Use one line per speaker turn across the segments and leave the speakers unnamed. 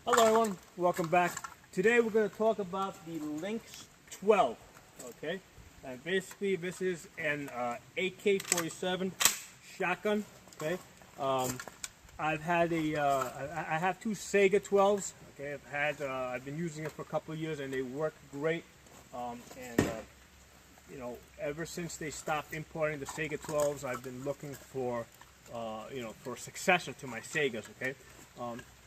Hello everyone, welcome back. Today we're going to talk about the Lynx 12, okay? And basically this is an AK-47 shotgun, okay? I have two Sega 12s, okay? I've been using it for a couple of years and they work great. You know, ever since they stopped importing the Sega 12s, I've been looking for, for a successor to my Segas, okay?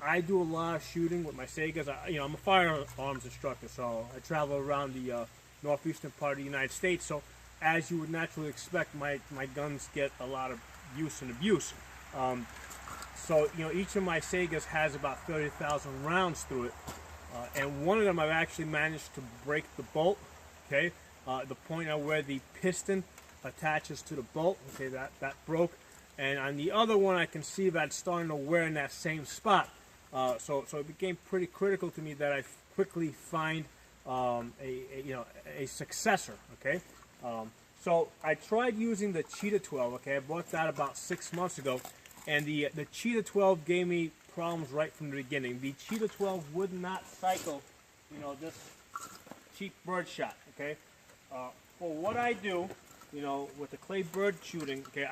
I do a lot of shooting with my Segas. I'm a firearms instructor, so I travel around the northeastern part of the United States. So, as you would naturally expect, my guns get a lot of use and abuse. Each of my Segas has about 30,000 rounds through it, and one of them I've actually managed to break the bolt. Okay, the point at where the piston attaches to the bolt. Okay, that broke, and on the other one I can see that it's starting to wear in that same spot. So it became pretty critical to me that I quickly find a successor. Okay, so I tried using the Cheetah 12. Okay, I bought that about 6 months ago, and the Cheetah 12 gave me problems right from the beginning. The Cheetah 12 would not cycle, this cheap bird shot. Okay, for what I do, with the clay bird shooting. Okay,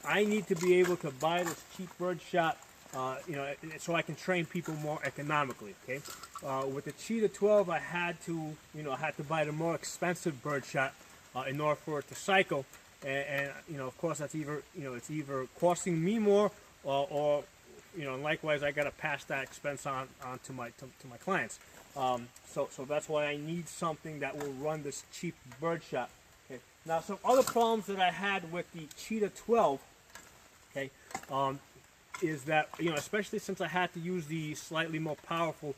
I need to be able to buy this cheap bird shot. So I can train people more economically. Okay, with the Cheetah 12, I had to buy the more expensive bird shot in order for it to cycle, and of course that's it's either costing me more or likewise I got to pass that expense on to my clients. So that's why I need something that will run this cheap bird shot. Okay, now some other problems that I had with the Cheetah 12. Okay. Is that, especially since I had to use the slightly more powerful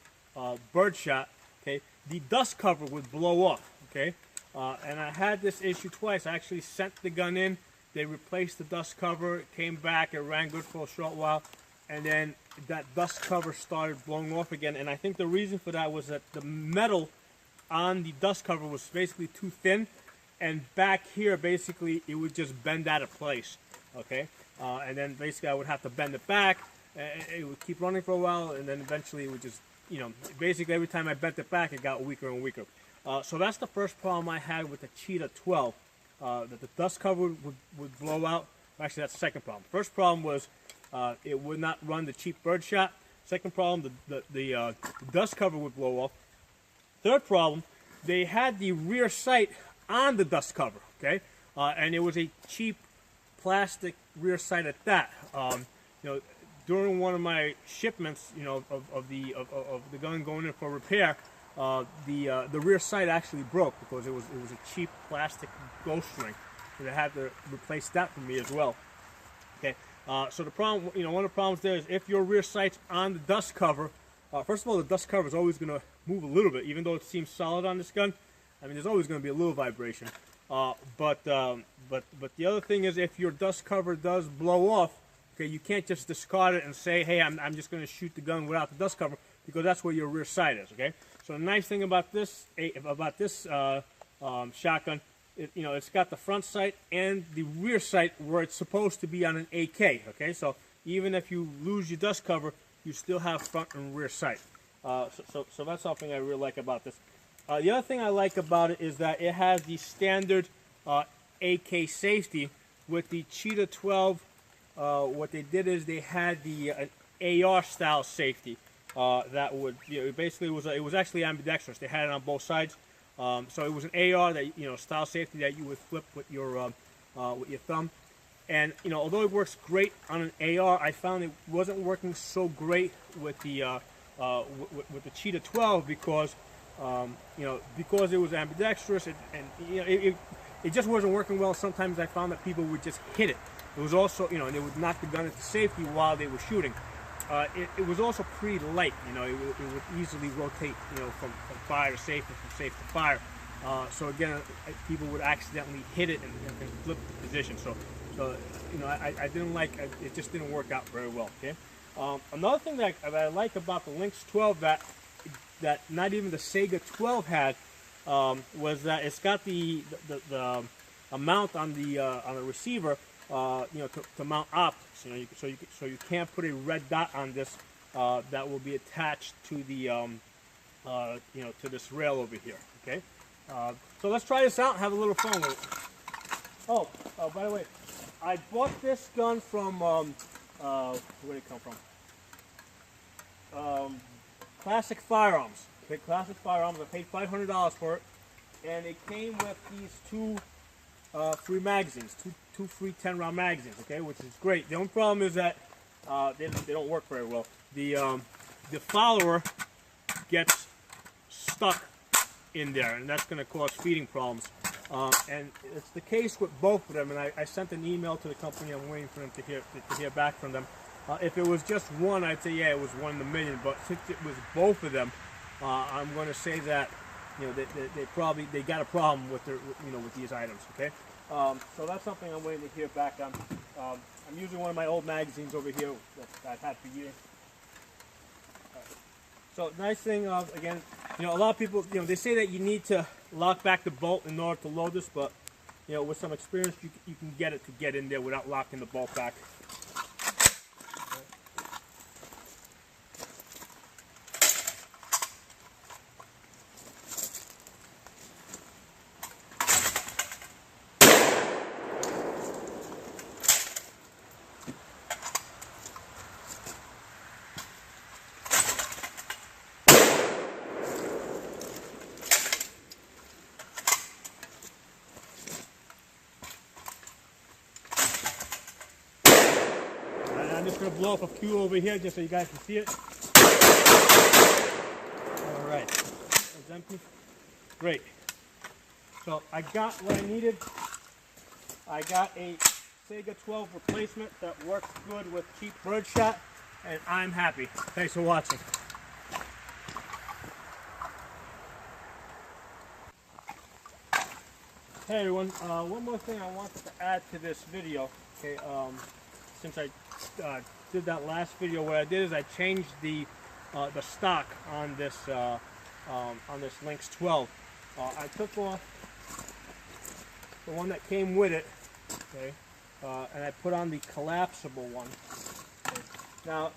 bird shot, okay, the dust cover would blow off, okay, and I had this issue twice. I actually sent the gun in, they replaced the dust cover, it came back, it ran good for a short while, and then that dust cover started blowing off again, and I think the reason for that was that the metal on the dust cover was basically too thin, and back here, basically, it would just bend out of place, okay. And then basically I would have to bend it back, and it would keep running for a while, and then eventually it would just, basically every time I bent it back, it got weaker and weaker. So that's the first problem I had with the Cheetah 12, that the dust cover would blow out. Actually, that's the second problem. First problem was it would not run the cheap bird shot. Second problem, the dust cover would blow off. Third problem, they had the rear sight on the dust cover, okay? And it was a cheap plastic rear sight at that. During one of my shipments, of the gun going in for repair, the rear sight actually broke because it was a cheap plastic bowstring, so they had to replace that for me as well. Okay, so the problem, one of the problems there is if your rear sight's on the dust cover. First of all, the dust cover is always going to move a little bit, even though it seems solid on this gun. I mean, there's always going to be a little vibration. But the other thing is, if your dust cover does blow off, okay, you can't just discard it and say, hey, I'm just going to shoot the gun without the dust cover, because that's where your rear sight is. Okay, so the nice thing about this shotgun, it's got the front sight and the rear sight where it's supposed to be on an AK. Okay, so even if you lose your dust cover, you still have front and rear sight. So that's something I really like about this. The other thing I like about it is that it has the standard AK safety. With the Cheetah 12, what they did is they had the AR style safety that would, basically it was actually ambidextrous. They had it on both sides, so it was an AR that style safety that you would flip with your thumb. And although it works great on an AR, I found it wasn't working so great with the Cheetah 12 because because it was ambidextrous, it just wasn't working well. Sometimes I found that people would just hit it. It was also, and they would knock the gun into safety while they were shooting. It was also pretty light, it would easily rotate, from fire to safe and from safe to fire. So again, people would accidentally hit it and flip the position. So I didn't like it. It just didn't work out very well. Okay. Another thing that I like about the Lynx 12 that not even the Sega 12 had was that it's got the mount on the receiver, to mount optics. So you can't put a red dot on this that will be attached to the to this rail over here. Okay, so let's try this out and have a little fun with it. Oh, by the way, I bought this gun from where did it come from? Classic Firearms. Okay, Classic Firearms. I paid $500 for it, and it came with these two free magazines, two free 10-round magazines. Okay, which is great. The only problem is that they don't work very well. The follower gets stuck in there, and that's going to cause feeding problems. And it's the case with both of them. And I sent an email to the company. I'm waiting for them to hear back from them. If it was just one, I'd say yeah, it was one in a million. But since it was both of them, I'm going to say that they got a problem with their with these items. Okay, so that's something I'm waiting to hear back on. I'm using one of my old magazines over here that I've had for years. So nice thing, again, a lot of people, they say that you need to lock back the bolt in order to load this, but with some experience, you can get it to get in there without locking the bolt back. I'm just going to blow up a few over here just so you guys can see it. Alright, it's empty. Great. So I got what I needed. I got a Sega 12 replacement that works good with cheap birdshot, and I'm happy. Thanks for watching. Hey everyone, one more thing I wanted to add to this video. Okay, since I did that last video, what I did is I changed the stock on this Lynx 12. I took off the one that came with it, okay, and I put on the collapsible one. Okay. Now,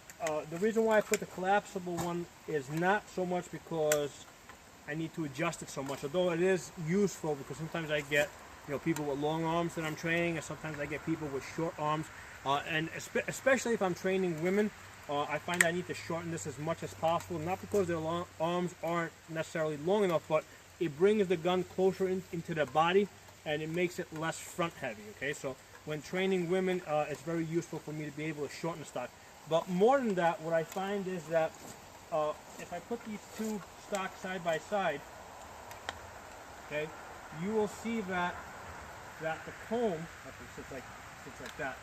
the reason why I put the collapsible one is not so much because I need to adjust it so much, although it is useful because sometimes I get people with long arms that I'm training, and sometimes I get people with short arms. And especially if I'm training women, I find I need to shorten this as much as possible, not because their arms aren't necessarily long enough, but it brings the gun closer into their body, and it makes it less front heavy, okay? So when training women, it's very useful for me to be able to shorten the stock. But more than that, what I find is that if I put these two stocks side by side, okay, you will see that the comb, sits like that.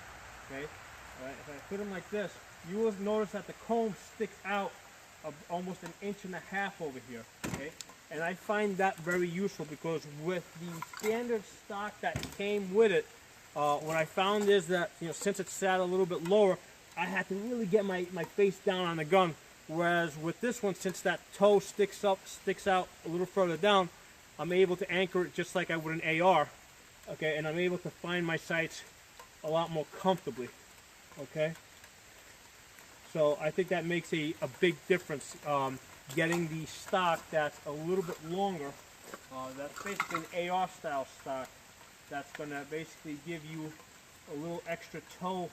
Okay, if I put them like this, you will notice that the comb sticks out almost 1.5 inches over here. Okay, and I find that very useful because with the standard stock that came with it, what I found is that since it sat a little bit lower, I had to really get my face down on the gun. Whereas with this one, since that toe sticks out a little further down, I'm able to anchor it just like I would an AR. Okay, and I'm able to find my sights a lot more comfortably. Okay, so I think that makes a big difference, getting the stock that's a little bit longer. That's basically an AR style stock that's going to basically give you a little extra toe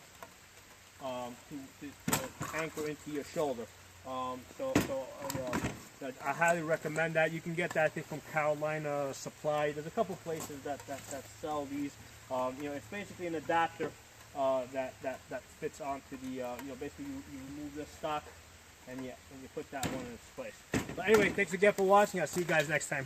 to anchor into your shoulder. I highly recommend that. You can get that, I think, from Carolina Supply. There's a couple places that sell these. It's basically an adapter that fits onto the, basically you remove this stock and you put that one in its place. But anyway, thanks again for watching. I'll see you guys next time.